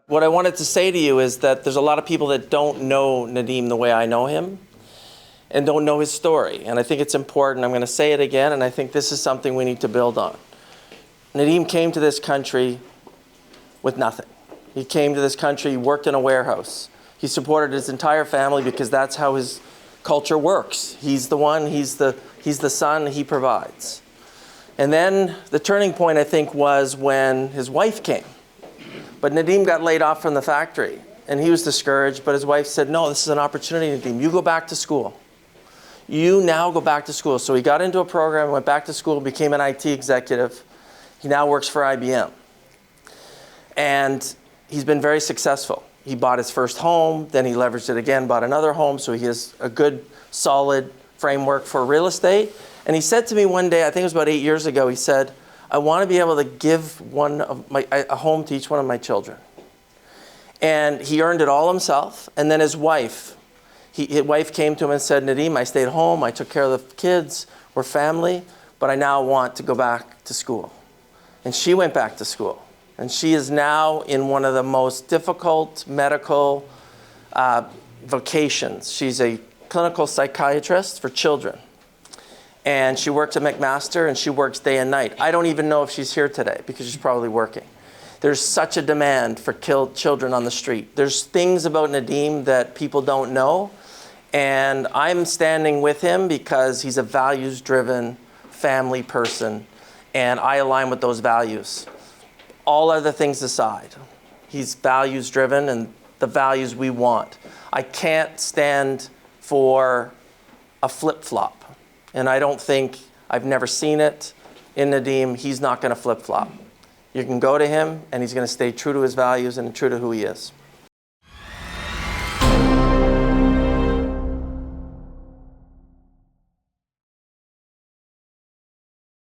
What I wanted to say to you is that there's a lot of people that don't know Nadeem the way I know him and don't know his story. And I think it's important. I'm going to say it again, and I think this is something we need to build on. Nadeem came to this country with nothing. He came to this country, he worked in a warehouse. He supported his entire family because that's how his culture works. He's the one, he's the son, he provides. And then the turning point, I think, was when his wife came. But Nadeem got laid off from the factory, and he was discouraged, but his wife said, no, this is an opportunity, Nadeem. You go back to school. You now go back to school. So he got into a program, went back to school, became an IT executive. He now works for IBM. And he's been very successful. He bought his first home, then he leveraged it again, bought another home, so he has a good, solid framework for real estate. And he said to me one day, I think it was about 8 years ago, he said, I want to be able to give a home to each one of my children. And he earned it all himself. And then his wife came to him and said, Nadeem, I stayed home, I took care of the kids, we're family, but I now want to go back to school. And she went back to school. And she is now in one of the most difficult medical vocations. She's a clinical psychiatrist for children. And she works at McMaster, and she works day and night. I don't even know if she's here today because she's probably working. There's such a demand for killed children on the street. There's things about Nadeem that people don't know. And I'm standing with him because he's a values-driven family person, and I align with those values. All other things aside, he's values-driven and the values we want. I can't stand for a flip-flop. And I don't think, I've never seen it in Nadeem. He's not going to flip-flop. You can go to him, and he's going to stay true to his values and true to who he is.